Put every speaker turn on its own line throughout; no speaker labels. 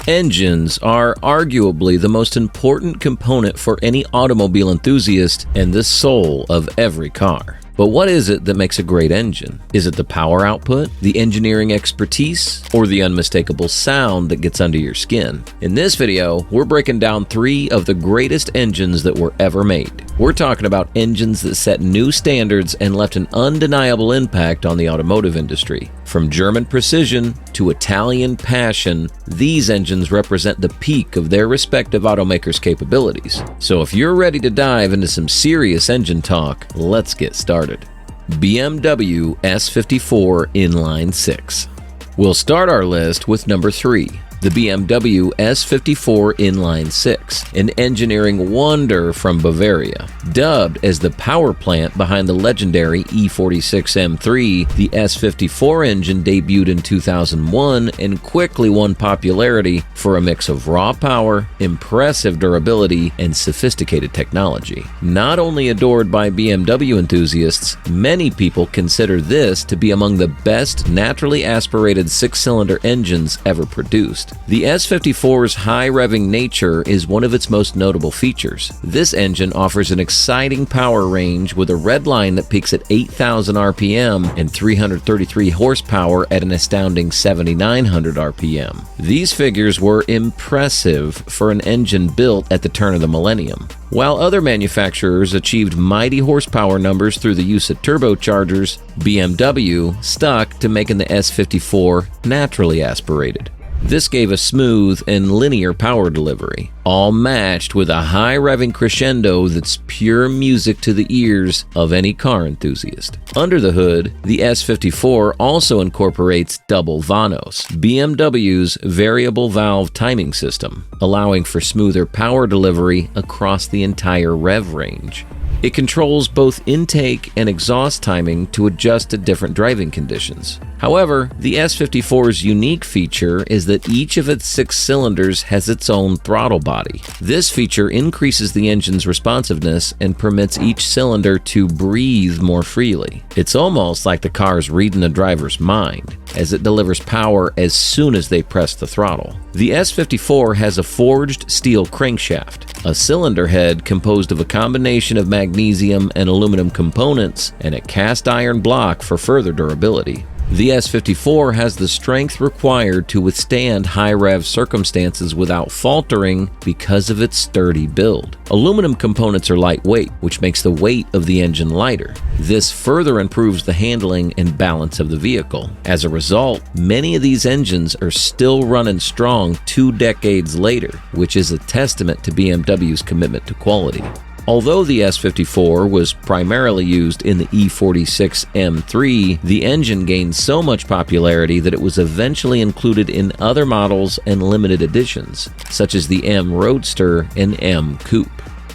Engines are arguably the most important component for any automobile enthusiast and the soul of every car. But what is it that makes a great engine? Is it the power output, the engineering expertise, or the unmistakable sound that gets under your skin? In this video, we're breaking down 3 of the greatest engines that were ever made. We're talking about engines that set new standards and left an undeniable impact on the automotive industry. From German precision to Italian passion, these engines represent the peak of their respective automakers' capabilities. So if you're ready to dive into some serious engine talk, let's get started. BMW S54 Inline 6. We'll start our list with number 3. The BMW S54 Inline 6, an engineering wonder from Bavaria. Dubbed as the power plant behind the legendary E46 M3, the S54 engine debuted in 2001 and quickly won popularity for a mix of raw power, impressive durability, and sophisticated technology. Not only adored by BMW enthusiasts, many people consider this to be among the best naturally aspirated 6-cylinder engines ever produced. The S54's high revving nature is one of its most notable features. This engine offers an exciting power range with a red line that peaks at 8,000 RPM and 333 horsepower at an astounding 7,900 RPM. These figures were impressive for an engine built at the turn of the millennium. While other manufacturers achieved mighty horsepower numbers through the use of turbochargers, BMW stuck to making the S54 naturally aspirated. This gave a smooth and linear power delivery, all matched with a high revving crescendo that's pure music to the ears of any car enthusiast. Under the hood, the S54 also incorporates double Vanos, BMW's variable valve timing system, allowing for smoother power delivery across the entire rev range. It controls both intake and exhaust timing to adjust to different driving conditions. However, the S54's unique feature is that each of its 6 cylinders has its own throttle body. This feature increases the engine's responsiveness and permits each cylinder to breathe more freely. It's almost like the car's reading the driver's mind, as it delivers power as soon as they press the throttle. The S54 has a forged steel crankshaft, a cylinder head composed of a combination of magnesium and aluminum components, and a cast iron block for further durability. The S54 has the strength required to withstand high-rev circumstances without faltering because of its sturdy build. Aluminum components are lightweight, which makes the weight of the engine lighter. This further improves the handling and balance of the vehicle. As a result, many of these engines are still running strong 2 decades later, which is a testament to BMW's commitment to quality. Although the S54 was primarily used in the E46 M3, the engine gained so much popularity that it was eventually included in other models and limited editions, such as the M Roadster and M Coupe.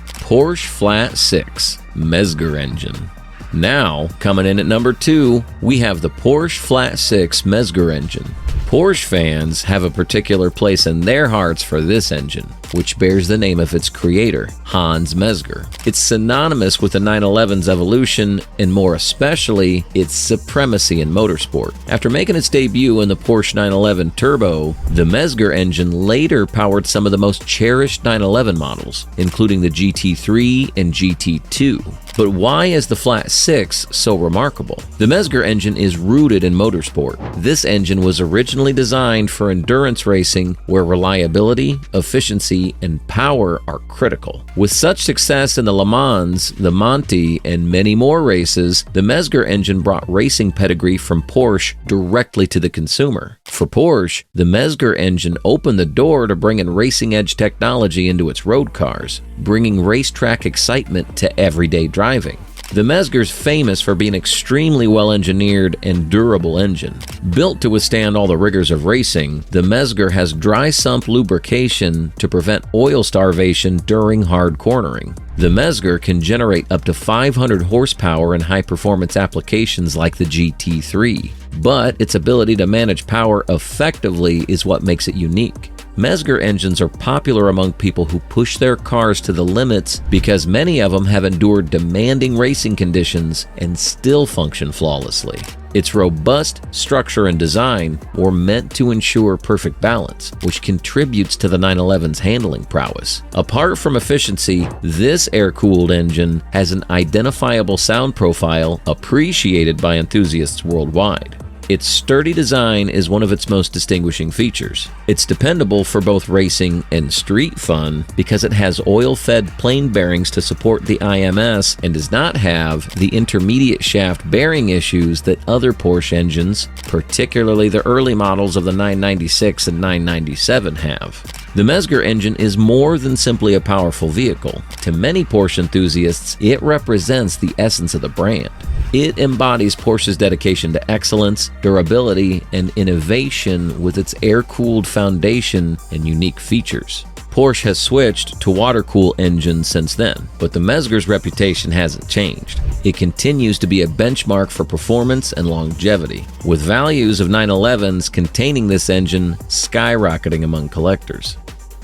Porsche Flat 6 Mezger engine. Now, coming in at number 2, we have the Porsche Flat 6 Mezger engine. Porsche fans have a particular place in their hearts for this engine, which bears the name of its creator, Hans Mezger. It's synonymous with the 911's evolution, and more especially, its supremacy in motorsport. After making its debut in the Porsche 911 Turbo, the Mezger engine later powered some of the most cherished 911 models, including the GT3 and GT2. But why is the Flat 6 so remarkable? The Mezger engine is rooted in motorsport. This engine was originally designed for endurance racing, where reliability, efficiency, and power are critical. With such success in the Le Mans, the Monte, and many more races, the Mezger engine brought racing pedigree from Porsche directly to the consumer. For Porsche, the Mezger engine opened the door to bring in racing-edge technology into its road cars, bringing racetrack excitement to everyday driving. The Mezger's famous for being extremely well-engineered and durable engine. Built to withstand all the rigors of racing, the Mezger has dry sump lubrication to prevent oil starvation during hard cornering. The Mezger can generate up to 500 horsepower in high-performance applications like the GT3, but its ability to manage power effectively is what makes it unique. Mezger engines are popular among people who push their cars to the limits because many of them have endured demanding racing conditions and still function flawlessly. Its robust structure and design were meant to ensure perfect balance, which contributes to the 911's handling prowess. Apart from efficiency, this air-cooled engine has an identifiable sound profile appreciated by enthusiasts worldwide. Its sturdy design is one of its most distinguishing features. It's dependable for both racing and street fun because it has oil-fed plain bearings to support the IMS and does not have the intermediate shaft bearing issues that other Porsche engines, particularly the early models of the 996 and 997, have. The Mezger engine is more than simply a powerful vehicle. To many Porsche enthusiasts, it represents the essence of the brand. It embodies Porsche's dedication to excellence, durability, and innovation with its air-cooled foundation and unique features. Porsche has switched to water-cooled engines since then, but the Mezger's reputation hasn't changed. It continues to be a benchmark for performance and longevity, with values of 911s containing this engine skyrocketing among collectors.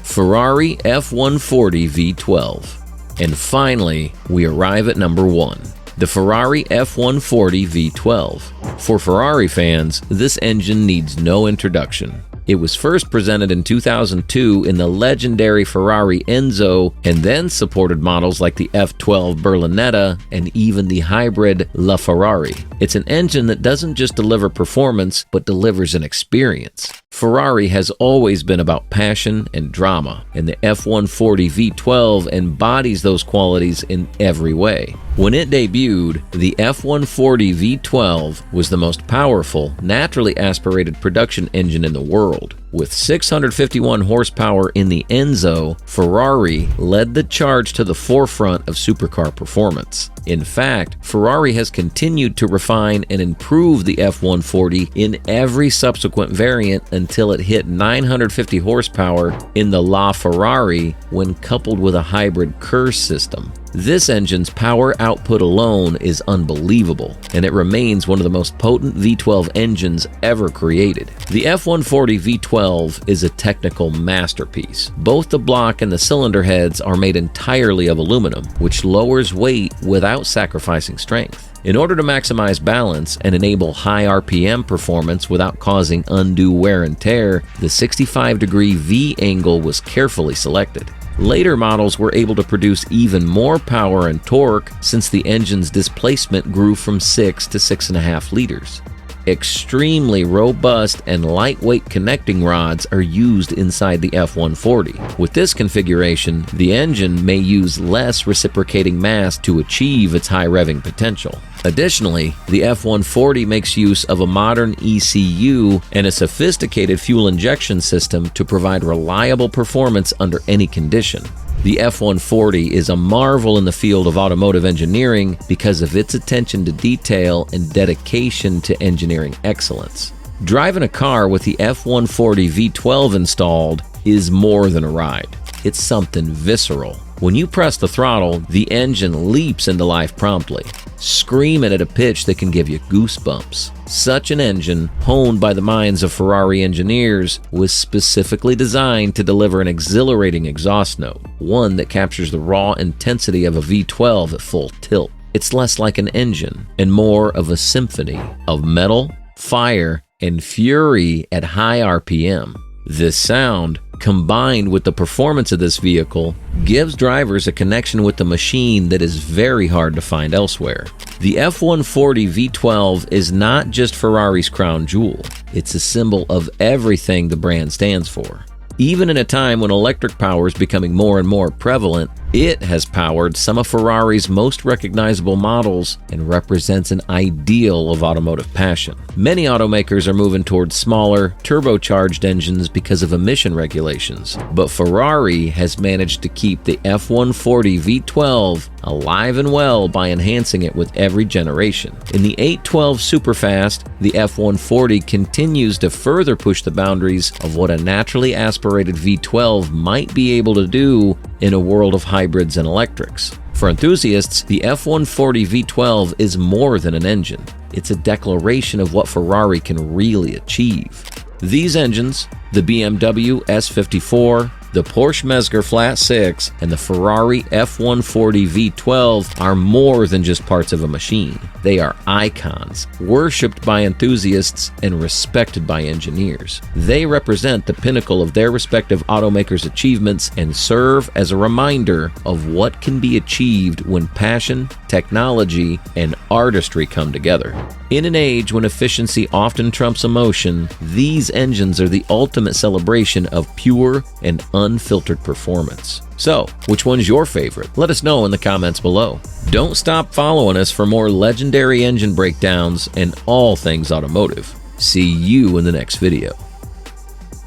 Ferrari F140 V12. And finally, we arrive at number 1. The Ferrari F140 V12. For Ferrari fans, this engine needs no introduction. It was first presented in 2002 in the legendary Ferrari Enzo, and then supported models like the F12 Berlinetta and even the hybrid LaFerrari. It's an engine that doesn't just deliver performance, but delivers an experience. Ferrari has always been about passion and drama, and the F140 V12 embodies those qualities in every way. When it debuted, the F140 V12 was the most powerful, naturally aspirated production engine in the world. With 651 horsepower in the Enzo, Ferrari led the charge to the forefront of supercar performance. In fact, Ferrari has continued to refine and improve the F140 in every subsequent variant until it hit 950 horsepower in the LaFerrari when coupled with a hybrid Curse system. This engine's power output alone is unbelievable, and it remains one of the most potent V12 engines ever created. The F140 V12 is a technical masterpiece. Both the block and the cylinder heads are made entirely of aluminum, which lowers weight without sacrificing strength. In order to maximize balance and enable high RPM performance without causing undue wear and tear, the 65-degree V angle was carefully selected. Later models were able to produce even more power and torque since the engine's displacement grew from 6 to 6.5 liters. Extremely robust and lightweight connecting rods are used inside the F140. With this configuration, the engine may use less reciprocating mass to achieve its high revving potential. Additionally, the F140 makes use of a modern ECU and a sophisticated fuel injection system to provide reliable performance under any condition. The F140 is a marvel in the field of automotive engineering because of its attention to detail and dedication to engineering excellence. Driving a car with the F140 V12 installed is more than a ride. It's something visceral. When you press the throttle, the engine leaps into life promptly, screaming at a pitch that can give you goosebumps. Such an engine, honed by the minds of Ferrari engineers, was specifically designed to deliver an exhilarating exhaust note, one that captures the raw intensity of a V12 at full tilt. It's less like an engine and more of a symphony of metal, fire, and fury at high RPM. This sound, combined with the performance of this vehicle, gives drivers a connection with the machine that is very hard to find elsewhere. The F140 V12 is not just Ferrari's crown jewel, it's a symbol of everything the brand stands for. Even in a time when electric power is becoming more and more prevalent, it has powered some of Ferrari's most recognizable models and represents an ideal of automotive passion. Many automakers are moving towards smaller, turbocharged engines because of emission regulations, but Ferrari has managed to keep the F140 V12 alive and well by enhancing it with every generation. In the 812 Superfast, the F140 continues to further push the boundaries of what a naturally aspirated V12 might be able to do in a world of hybrids and electrics. For enthusiasts, the F140 V12 is more than an engine. It's a declaration of what Ferrari can really achieve. These engines, the BMW S54, The Porsche Mezger Flat 6 and the Ferrari F140 V12 are more than just parts of a machine. They are icons, worshipped by enthusiasts and respected by engineers. They represent the pinnacle of their respective automakers' achievements and serve as a reminder of what can be achieved when passion, technology, and artistry come together. In an age when efficiency often trumps emotion, these engines are the ultimate celebration of pure and unfiltered performance. So, which one's your favorite? Let us know in the comments below. Don't stop following us for more legendary engine breakdowns and all things automotive. See you in the next video.